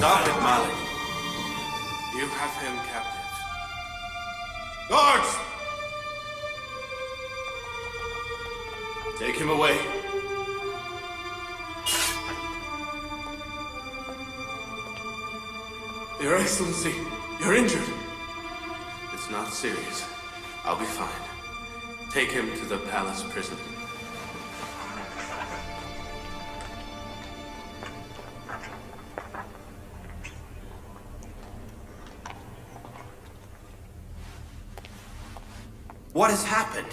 Stop it, Malik. You have him captive. Guards! Take him away. Your Excellency, you're injured. It's not serious. I'll be fine. Take him to the palace prison. What has happened?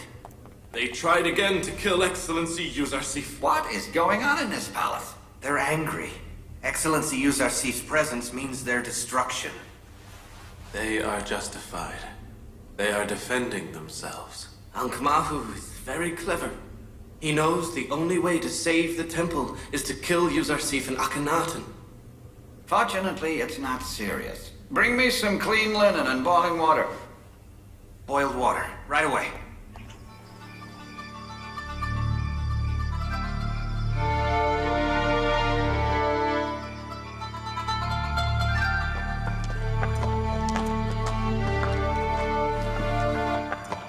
They tried again to kill Excellency Yusuf. What is going on in this palace? They're angry. Excellency Yusuf's presence means their destruction. They are justified. They are defending themselves. Ankh-Mahu is very clever. He knows the only way to save the temple is to kill Yusuf and Akhenaten. Fortunately, it's not serious. Bring me some clean linen and boiling water. Boiled water, right away.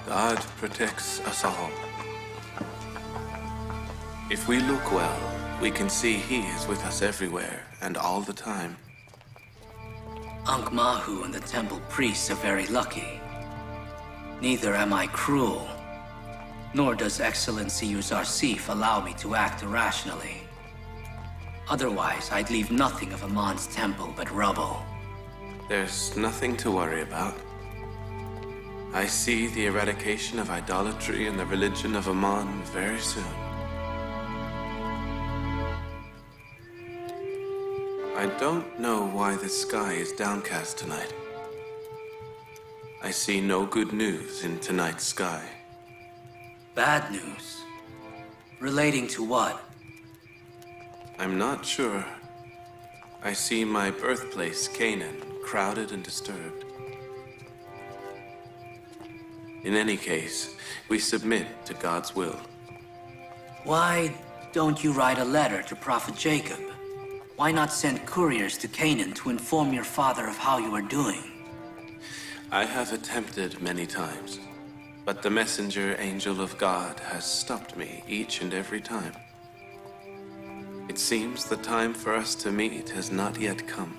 God protects us all. If we look well, we can see He is with us everywhere and all the time. Ankh-Mahu and the temple priests are very lucky. Neither am I cruel, nor does Excellency Yusuf allow me to act irrationally. Otherwise, I'd leave nothing of Amon's temple but rubble. There's nothing to worry about. I see the eradication of idolatry in the religion of Amon very soon. I don't know why the sky is downcast tonight. I see no good news in tonight's sky. Bad news? Relating to what? I'm not sure. I see my birthplace, Canaan, crowded and disturbed. In any case, we submit to God's will. Why don't you write a letter to Prophet Jacob? Why not send couriers to Canaan to inform your father of how you are doing? I have attempted many times, but the messenger angel of God has stopped me each and every time. It seems the time for us to meet has not yet come.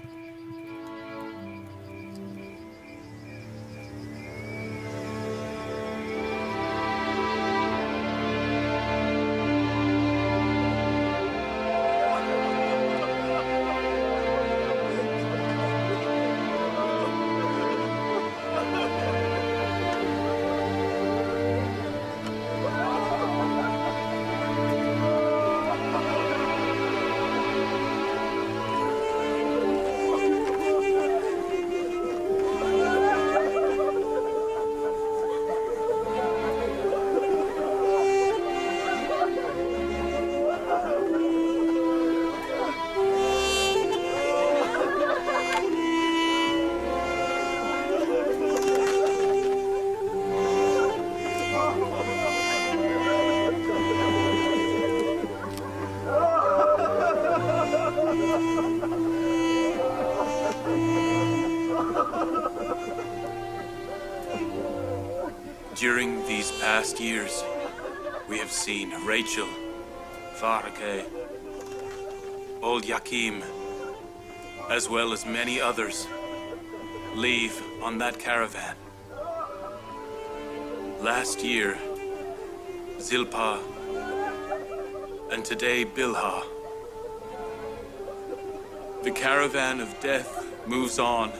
During these past years, we have seen Rachel, Farakeh, Old Yakim, as well as many others, leave on that caravan. Last year, Zilpah, and today Bilhah. The caravan of death moves on,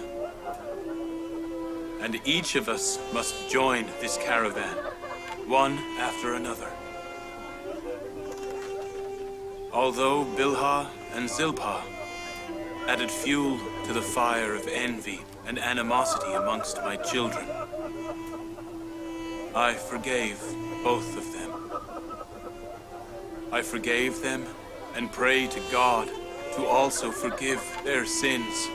and each of us must join this caravan, one after another. Although Bilhah and Zilpah added fuel to the fire of envy and animosity amongst my children, I forgave both of them. I forgave them and pray to God to also forgive their sins.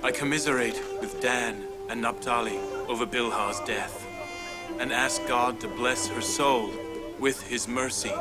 I commiserate with Dan and Naphtali over Bilhah's death and ask God to bless her soul with his mercy.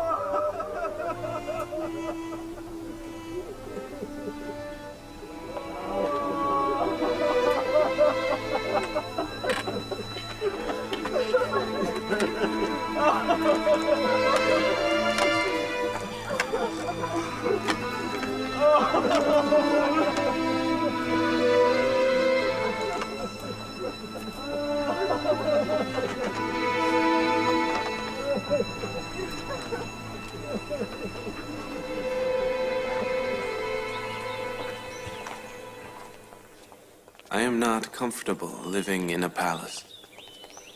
I am not comfortable living in a palace.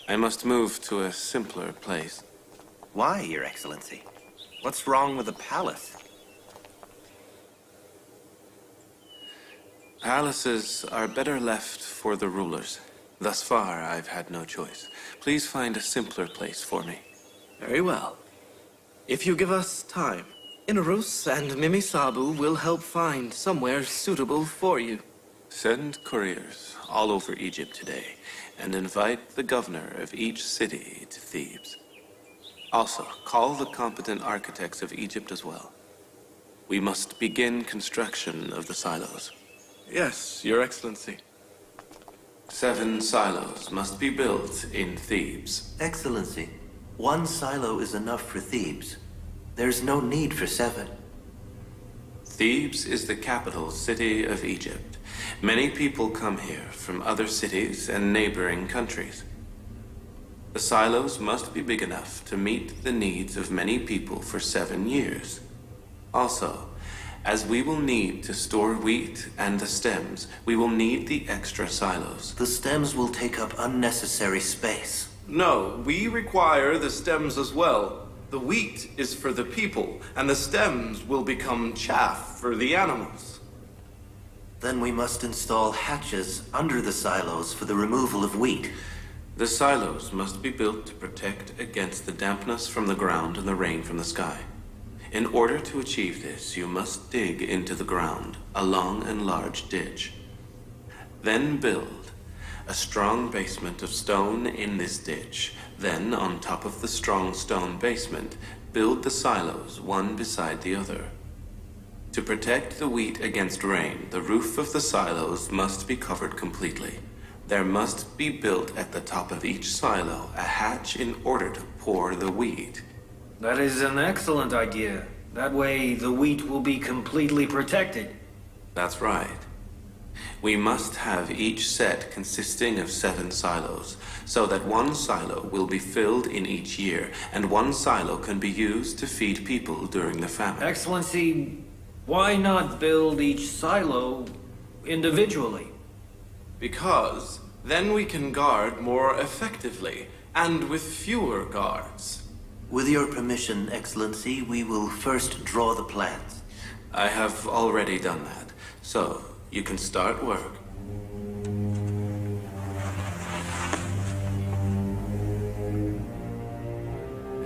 I must move to a simpler place. Why, Your Excellency? What's wrong with the palace? Palaces are better left for the rulers. Thus far, I've had no choice. Please find a simpler place for me. Very well. If you give us time, Inarus and Mimi Sabu will help find somewhere suitable for you. Send couriers all over Egypt today and invite the governor of each city to Thebes. Also, call the competent architects of Egypt as well. We must begin construction of the silos. Yes, Your Excellency. 7 silos must be built in Thebes. Excellency, 1 silo is enough for Thebes. There's no need for 7. Thebes is the capital city of Egypt. Many people come here from other cities and neighboring countries. The silos must be big enough to meet the needs of many people for 7 years. Also, as we will need to store wheat and the stems, we will need the extra silos. The stems will take up unnecessary space. No, we require the stems as well. The wheat is for the people, and the stems will become chaff for the animals. Then we must install hatches under the silos for the removal of wheat. The silos must be built to protect against the dampness from the ground and the rain from the sky. In order to achieve this, you must dig into the ground, a long and large ditch. Then build a strong basement of stone in this ditch. Then, on top of the strong stone basement, build the silos one beside the other. To protect the wheat against rain, the roof of the silos must be covered completely. There must be built at the top of each silo a hatch in order to pour the wheat. That is an excellent idea. That way, the wheat will be completely protected. That's right. We must have each set consisting of 7 silos, so that 1 silo will be filled in each year, and 1 silo can be used to feed people during the famine. Excellency, why not build each silo individually? Because then we can guard more effectively, and with fewer guards. With your permission, Excellency, we will first draw the plans. I have already done that, so you can start work.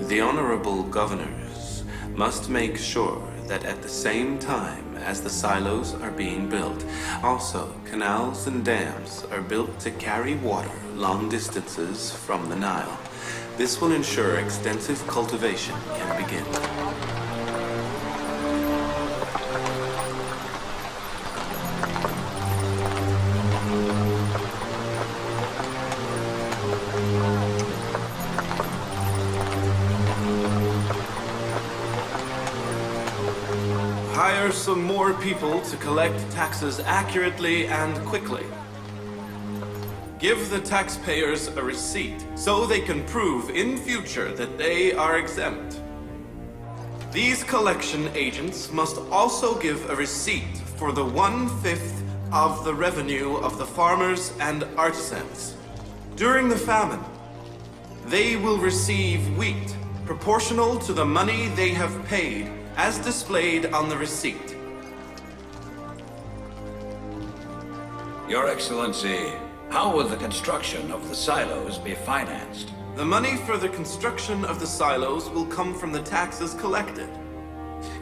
The honorable governors must make sure that at the same time as the silos are being built, also canals and dams are built to carry water long distances from the Nile. This will ensure extensive cultivation can begin. Hire some more people to collect taxes accurately and quickly. Give the taxpayers a receipt so they can prove in future that they are exempt. These collection agents must also give a receipt for the 1/5 of the revenue of the farmers and artisans. During the famine, they will receive wheat proportional to the money they have paid as displayed on the receipt. Your Excellency, how will the construction of the silos be financed? The money for the construction of the silos will come from the taxes collected.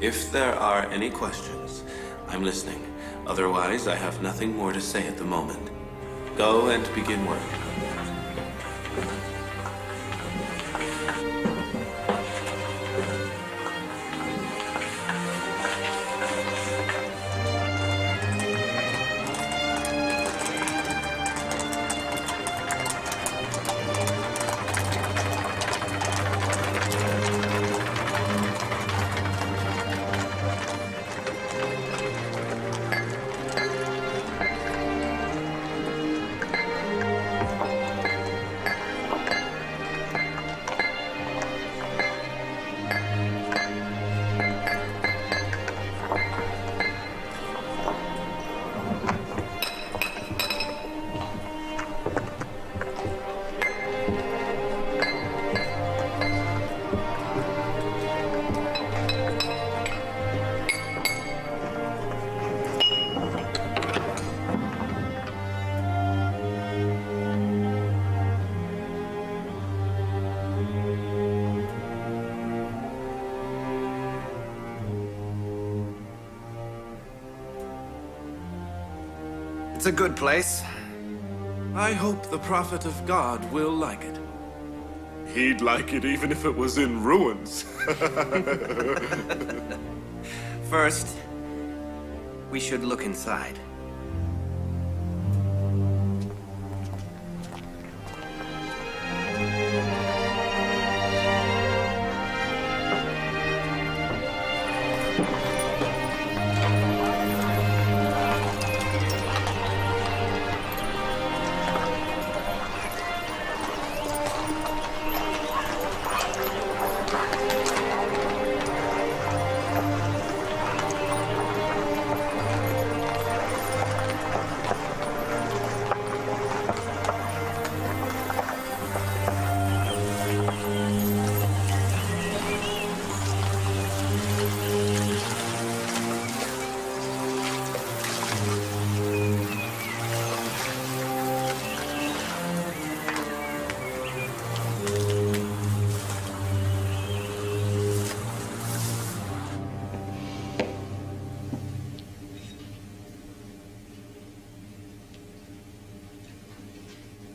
If there are any questions, I'm listening. Otherwise, I have nothing more to say at the moment. Go and begin work. It's a good place. I hope the Prophet of God will like it. He'd like it even if it was in ruins. First, we should look inside.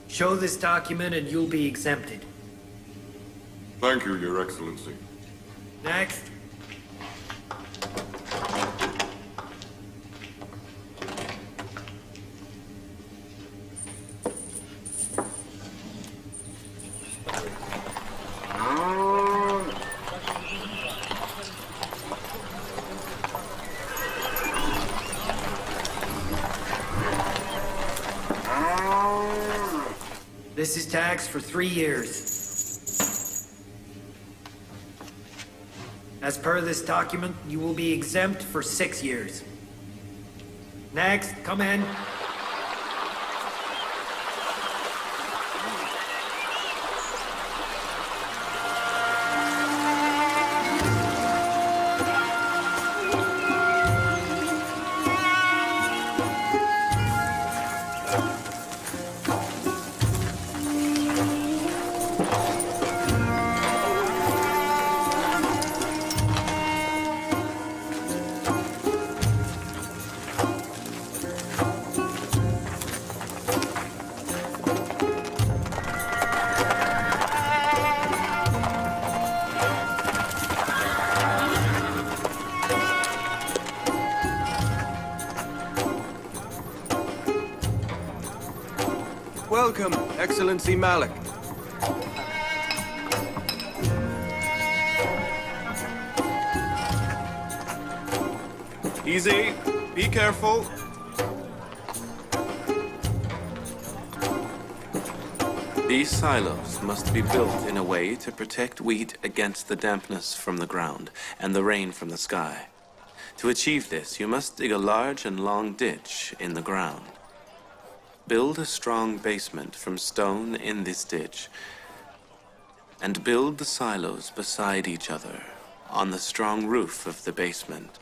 Show this document and you'll be exempted. Thank you, Your Excellency. Next. This is tax for 3 years. As per this document, you will be exempt for 6 years. Next, come in. Welcome, Excellency Malik. Easy. Be careful. These silos must be built in a way to protect wheat against the dampness from the ground and the rain from the sky. To achieve this, you must dig a large and long ditch in the ground. Build a strong basement from stone in this ditch, and build the silos beside each other on the strong roof of the basement.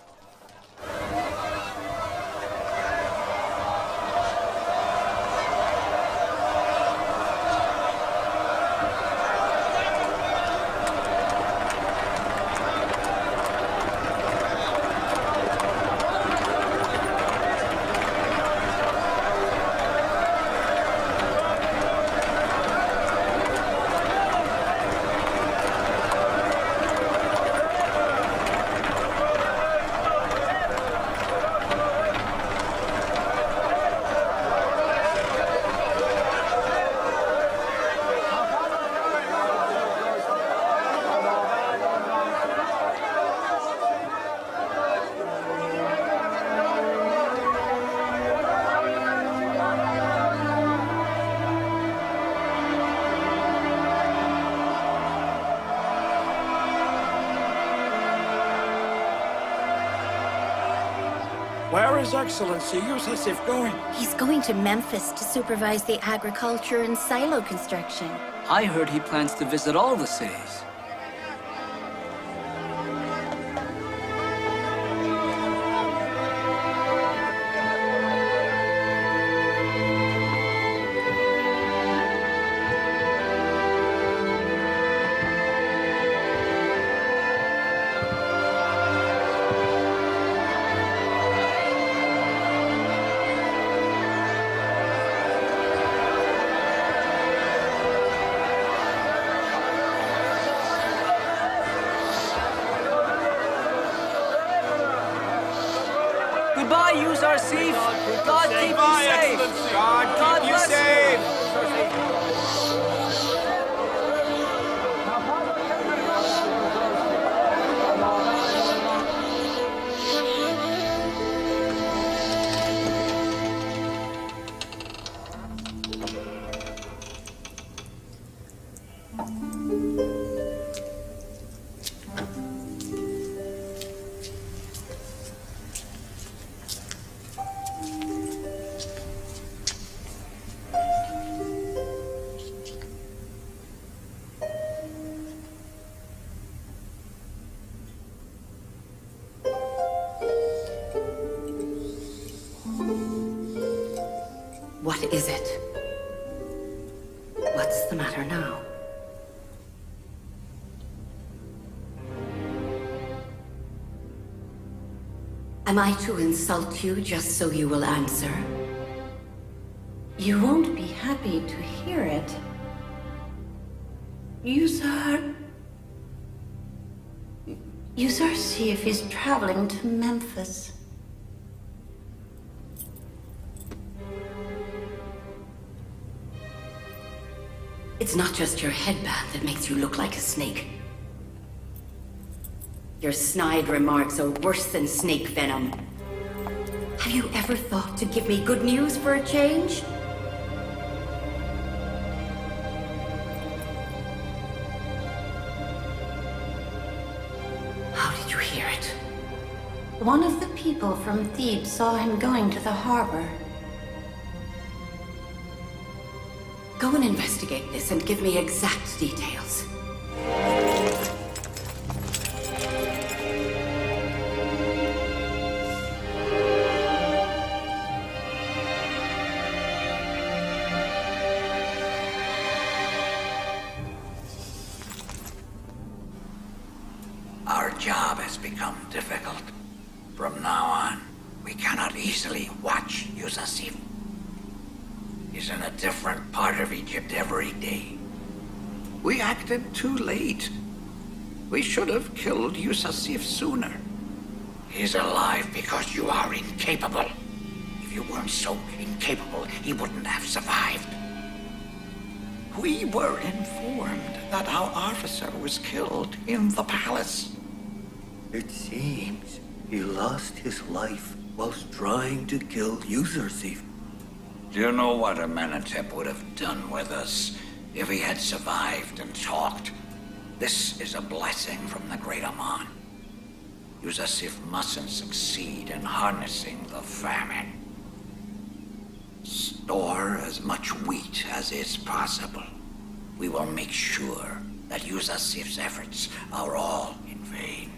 Where is Excellency Yusuf going? He's going to Memphis to supervise the agriculture and silo construction. I heard he plans to visit all the cities. Goodbye, Yusuf. God keep you safe. God keep you safe. What is it? What's the matter now? Am I to insult you just so you will answer? You won't be happy to hear it. Yusuf is traveling to Memphis. It's not just your headband that makes you look like a snake. Your snide remarks are worse than snake venom. Have you ever thought to give me good news for a change? How did you hear it? One of the people from Thebes saw him going to the harbor. Go and investigate this and give me exact details. Our job has become difficult. From now on, we cannot easily watch Yusuf. He's in a different part of Egypt every day. We acted too late. We should have killed Yusuf sooner. He's alive because you are incapable. If you weren't so incapable, he wouldn't have survived. We were informed that our officer was killed in the palace. It seems he lost his life whilst trying to kill Yusuf. Do you know what Amenhotep would have done with us if he had survived and talked? This is a blessing from the great Aman. Yusuf mustn't succeed in harnessing the famine. Store as much wheat as is possible. We will make sure that Yusuf's efforts are all in vain.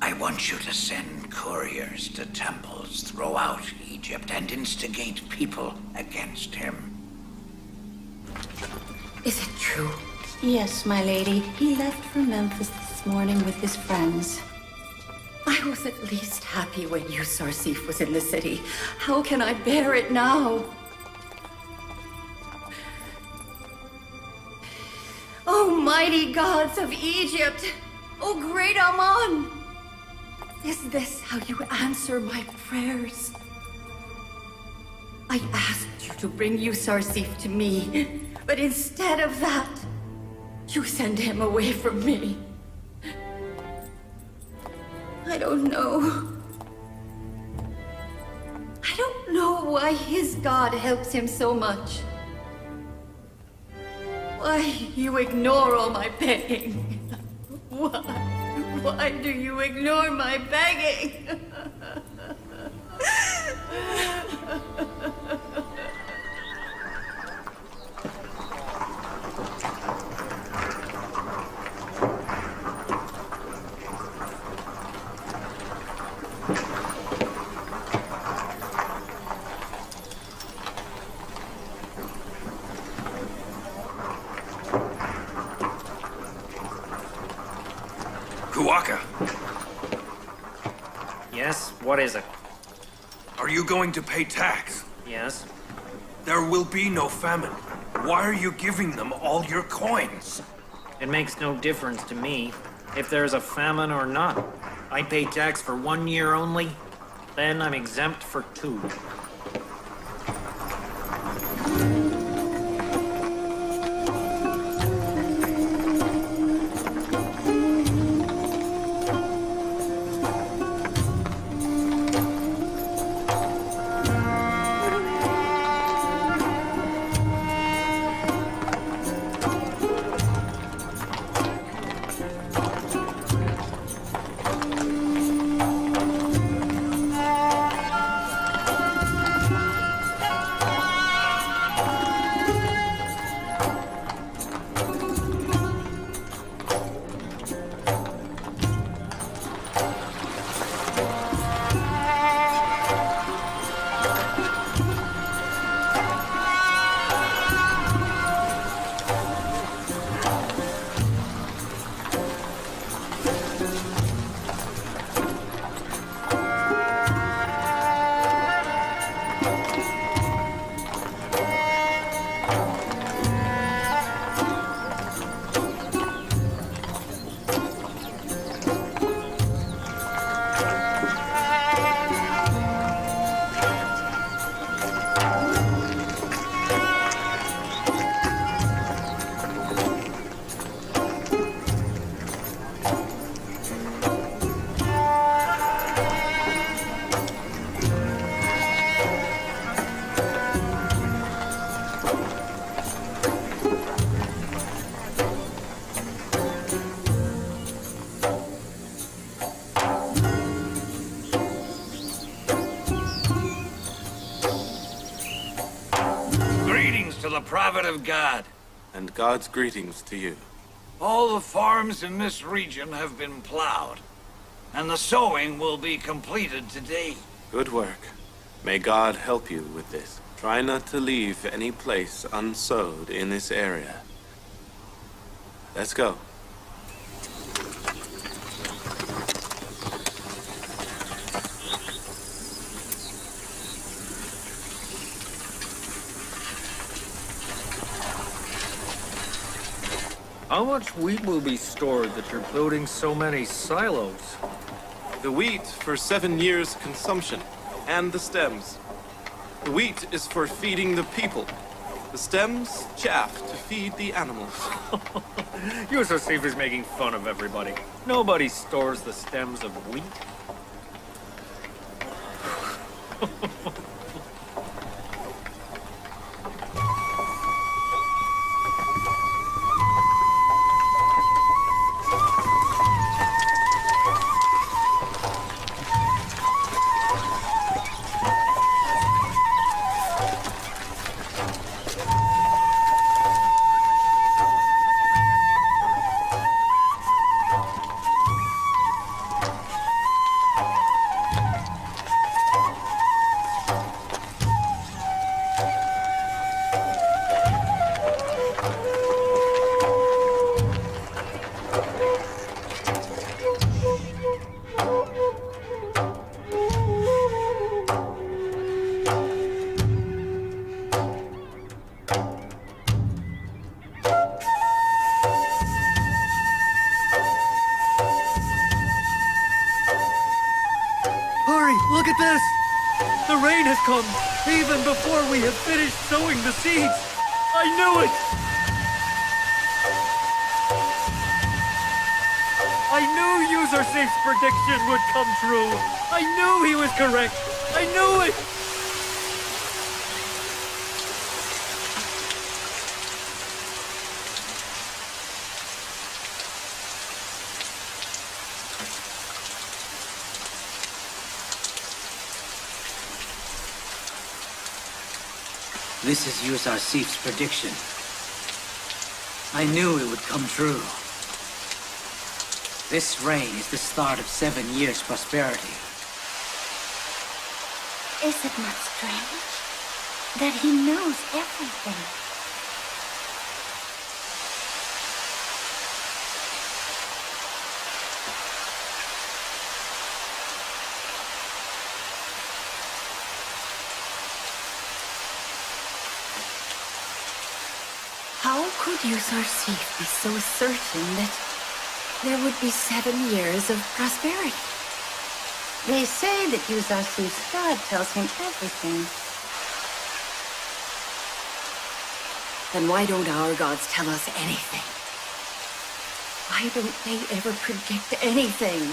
I want you to send couriers to temples throughout Egypt and instigate people against him. Is it true? Yes, my lady. He left for Memphis this morning with his friends. I was at least happy when Yusuf was in the city. How can I bear it now? Oh, mighty gods of Egypt! Oh, great Aman! Is this how you answer my prayers? I asked you to bring Yusuf to me, but instead of that, you send him away from me. I don't know. I don't know why his God helps him so much. Why you ignore all my begging? Why do you ignore my begging? Kuwaka. Yes, what is it? Are you going to pay tax? Yes. There will be no famine. Why are you giving them all your coins? It makes no difference to me, if there's a famine or not. I pay tax for 1 year only, then I'm exempt for 2. To the prophet of God. And God's greetings to you. All the farms in this region have been plowed, and the sowing will be completed today. Good work. May God help you with this. Try not to leave any place unsowed in this area. Let's go. How much wheat will be stored that you're building so many silos? The wheat for 7 years' consumption, and the stems. The wheat is for feeding the people. The stems, chaff to feed the animals. Yusuf is making fun of everybody. Nobody stores the stems of wheat. Look at this! The rain has come, even before we have finished sowing the seeds! I knew it! I knew Yusuf's prediction would come true! I knew he was correct! I knew it! This is Yusuf's prediction. I knew it would come true. This rain is the start of 7 years' prosperity. Is it not strange that he knows everything? How could Yusuf be so certain that there would be 7 years of prosperity. They say that Yusuf God tells him everything. Then why don't our gods tell us anything? Why don't they ever predict anything?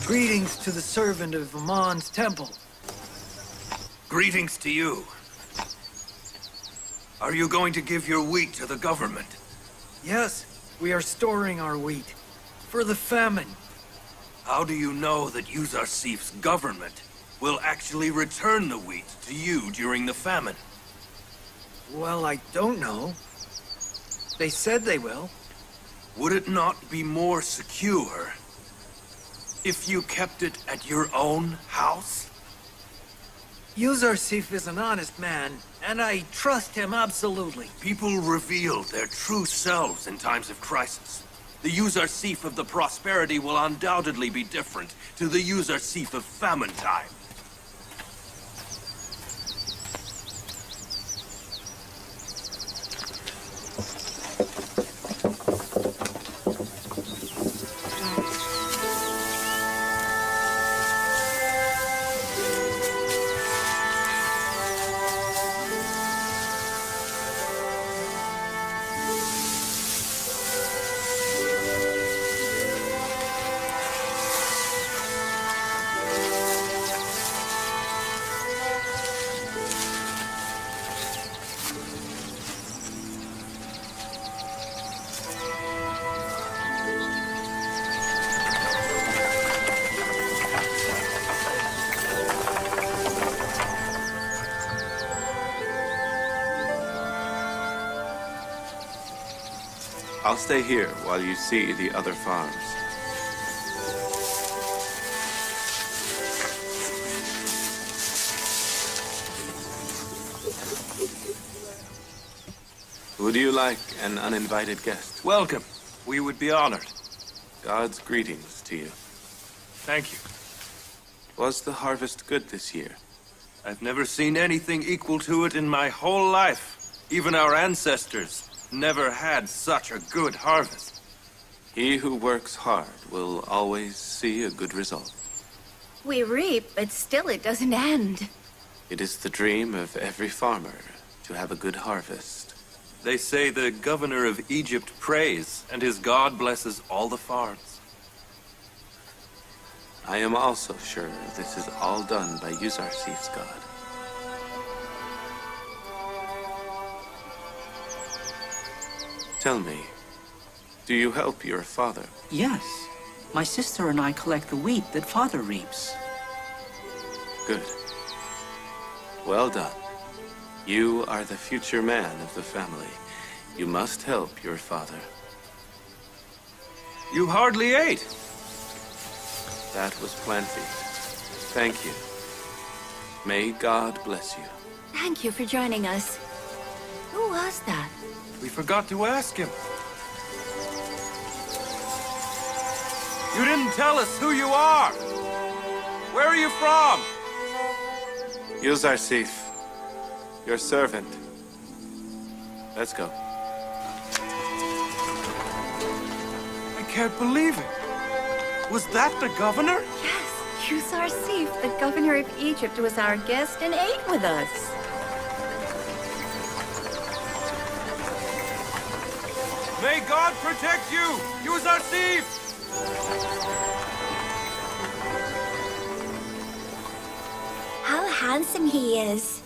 Greetings to the servant of Amon's temple. Greetings to you. Are you going to give your wheat to the government? Yes, we are storing our wheat. For the famine. How do you know that Yusuf's government will actually return the wheat to you during the famine? Well, I don't know. They said they will. Would it not be more secure if you kept it at your own house? Yusuf is an honest man, and I trust him absolutely. People reveal their true selves in times of crisis. The Yusuf of the prosperity will undoubtedly be different to the Yusuf of famine time. I'll stay here while you see the other farms. Would you like an uninvited guest? Welcome. We would be honored. God's greetings to you. Thank you. Was the harvest good this year? I've never seen anything equal to it in my whole life. Even our ancestors never had such a good harvest. He who works hard will always see a good result. We reap, but still it doesn't end. It is the dream of every farmer to have a good harvest. They say the governor of Egypt prays, and his god blesses all the farms. I am also sure this is all done by Yuzarsif's god. Tell me, do you help your father? Yes. My sister and I collect the wheat that father reaps. Good. Well done. You are the future man of the family. You must help your father. You hardly ate. That was plenty. Thank you. May God bless you. Thank you for joining us. Who was that? We forgot to ask him. You didn't tell us who you are. Where are you from? Yuzarsif, your servant. Let's go. I can't believe it. Was that the governor? Yes, Yuzarsif, the governor of Egypt, was our guest and ate with us. May God protect you, Yuzarsif! How handsome he is.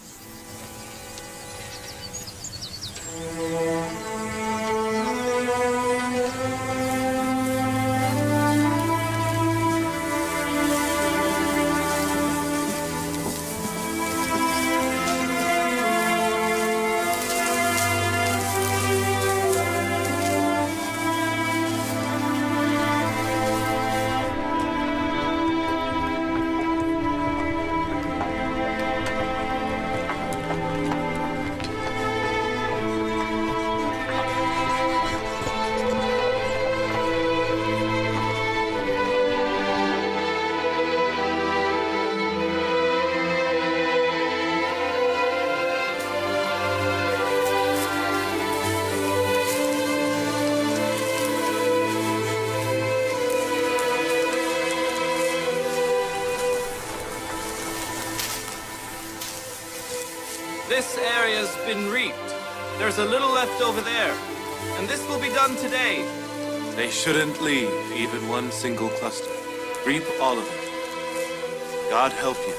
This area's been reaped. There's a little left over there. And this will be done today. They shouldn't leave even one single cluster. Reap all of it. God help you.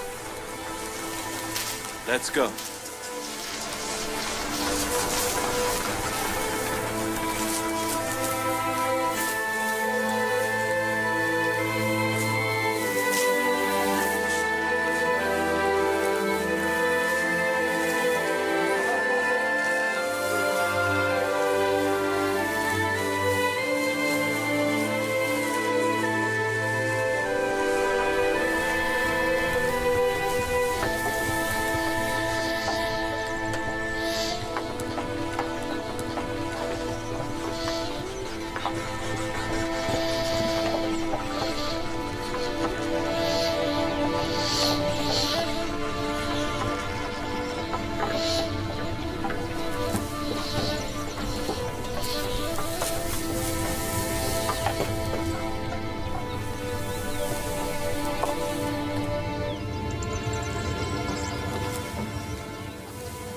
Let's go.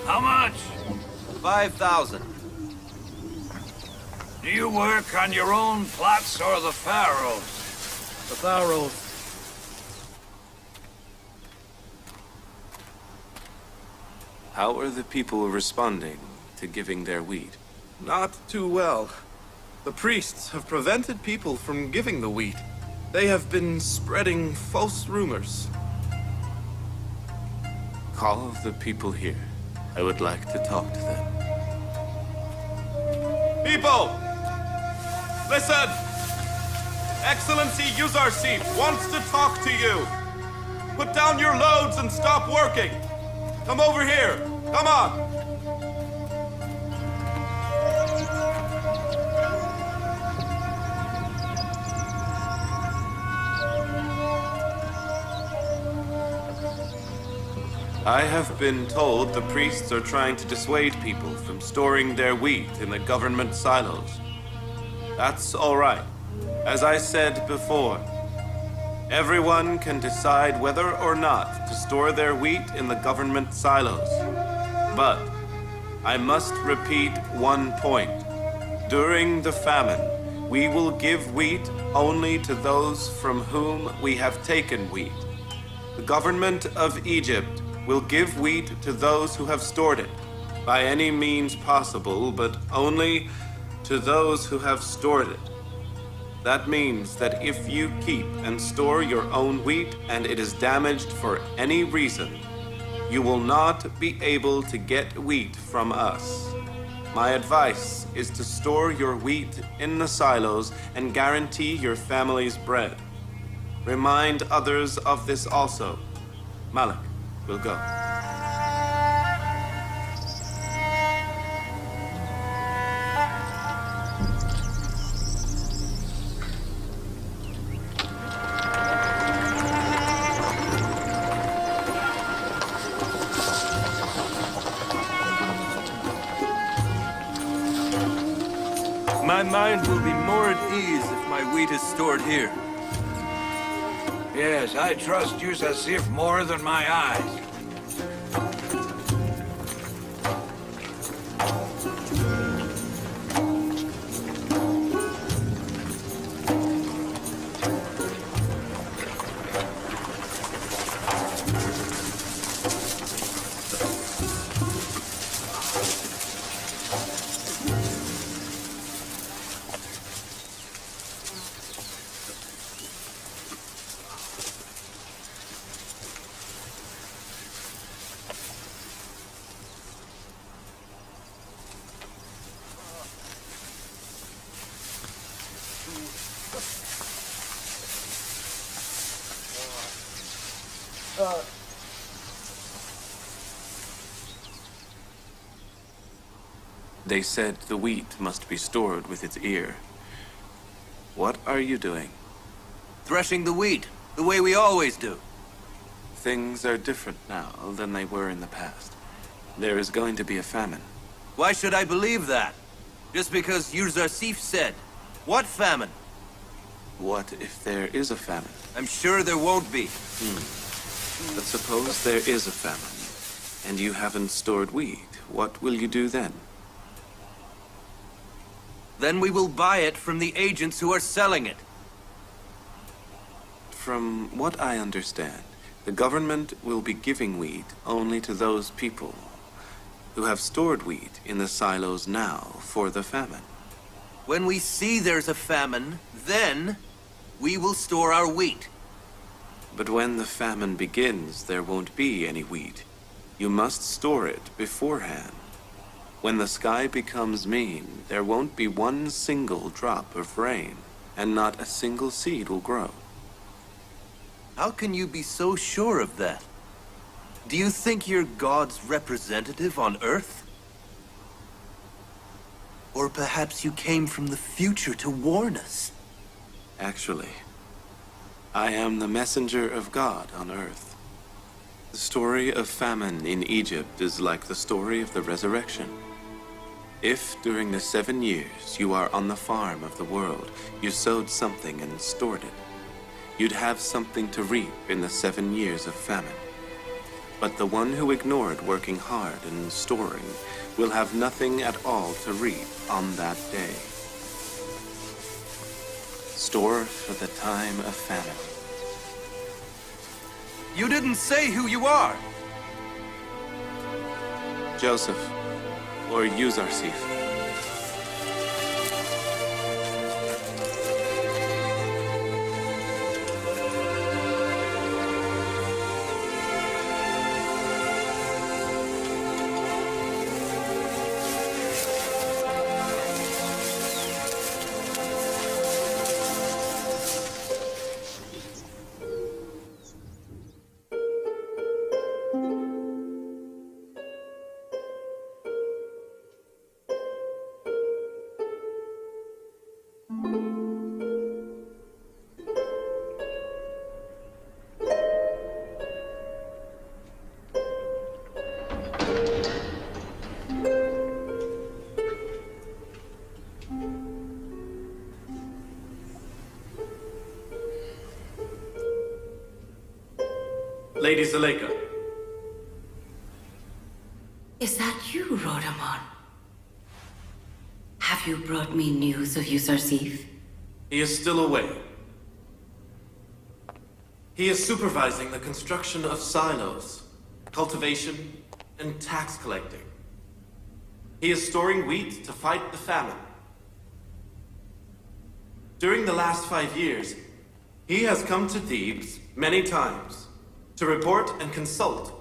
How much? 5,000. Do you work on your own plots or the Pharaoh's? The Pharaoh's. How are the people responding to giving their wheat? Not too well. The priests have prevented people from giving the wheat. They have been spreading false rumors. Call the people here. I would like to talk to them. People! Listen! Excellency Yuzarsif wants to talk to you. Put down your loads and stop working. Come over here. Come on. I have been told the priests are trying to dissuade people from storing their wheat in the government silos. That's all right. As I said before, everyone can decide whether or not to store their wheat in the government silos. But I must repeat one point. During the famine, we will give wheat only to those from whom we have taken wheat. The government of Egypt will give wheat to those who have stored it, by any means possible, but only to those who have stored it. That means that if you keep and store your own wheat and it is damaged for any reason, you will not be able to get wheat from us. My advice is to store your wheat in the silos and guarantee your family's bread. Remind others of this also. Malik will go. My mind will be more at ease if my wheat is stored here. Yes, I trust Yusuf more than my eyes. They said the wheat must be stored with its ear. What are you doing? Threshing the wheat, the way we always do. Things are different now than they were in the past. There is going to be a famine. Why should I believe that? Just because Yusuf said. What famine? What if there is a famine? I'm sure there won't be. But suppose there is a famine, and you haven't stored wheat. What will you do then? Then we will buy it from the agents who are selling it. From what I understand, the government will be giving wheat only to those people who have stored wheat in the silos now for the famine. When we see there's a famine, then we will store our wheat. But when the famine begins, there won't be any wheat. You must store it beforehand. When the sky becomes mean, there won't be one single drop of rain, and not a single seed will grow. How can you be so sure of that? Do you think you're God's representative on Earth? Or perhaps you came from the future to warn us? Actually, I am the messenger of God on Earth. The story of famine in Egypt is like the story of the resurrection. If, during the 7 years you are on the farm of the world, you sowed something and stored it, you'd have something to reap in the 7 years of famine. But the one who ignored working hard and storing will have nothing at all to reap on that day. Store for the time of famine. You didn't say who you are! Joseph, or Yusuf. Lady Zuleika. Is that you, Rhodomon? Have you brought me news of Yusuf? He is still away. He is supervising the construction of silos, cultivation, and tax collecting. He is storing wheat to fight the famine. During the last 5 years, he has come to Thebes many times to report and consult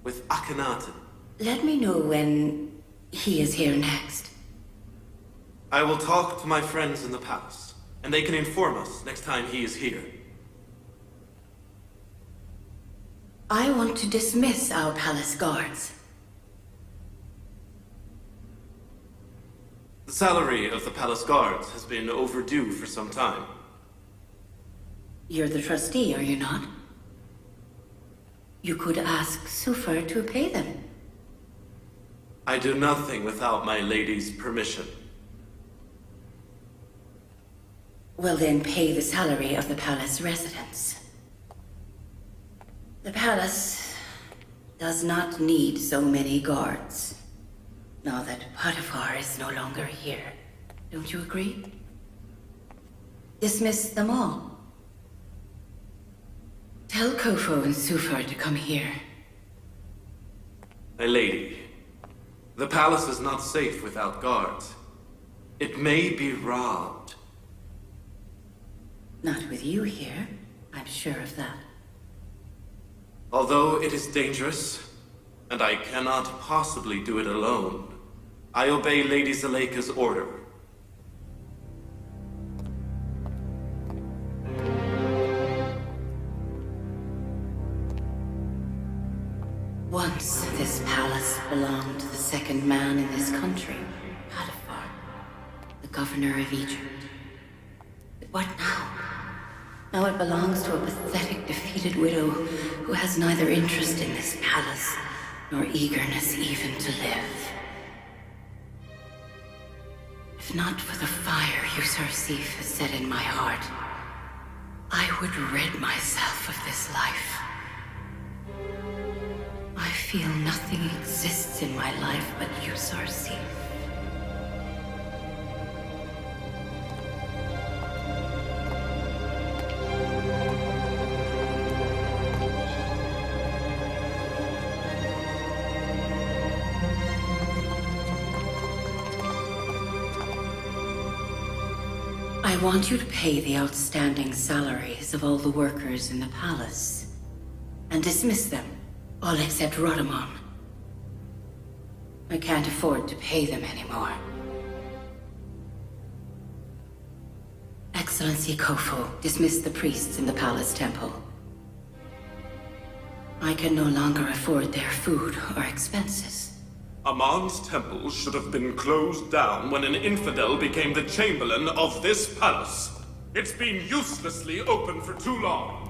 with Akhenaten. Let me know when he is here next. I will talk to my friends in the palace, and they can inform us next time he is here. I want to dismiss our palace guards. The salary of the palace guards has been overdue for some time. You're the trustee, are you not? You could ask Sufar to pay them. I do nothing without my lady's permission. Well then, pay the salary of the palace residents. The palace does not need so many guards, now that Potiphar is no longer here. Don't you agree? Dismiss them all. Tell Kofo and Sufar to come here. My lady, the palace is not safe without guards. It may be robbed. Not with you here, I'm sure of that. Although it is dangerous, and I cannot possibly do it alone, I obey Lady Zuleika's order. Once this palace belonged to the second man in this country, Potiphar, the governor of Egypt. But what now? Now it belongs to a pathetic, defeated widow who has neither interest in this palace nor eagerness even to live. If not for the fire Yusuf has set in my heart, I would rid myself of this life. I feel nothing exists in my life but Yusuf. I want you to pay the outstanding salaries of all the workers in the palace, and dismiss them, all except Rhodomon. I can't afford to pay them anymore. Excellency Kofo, dismiss the priests in the palace temple. I can no longer afford their food or expenses. Amon's temple should have been closed down when an infidel became the chamberlain of this palace. It's been uselessly open for too long.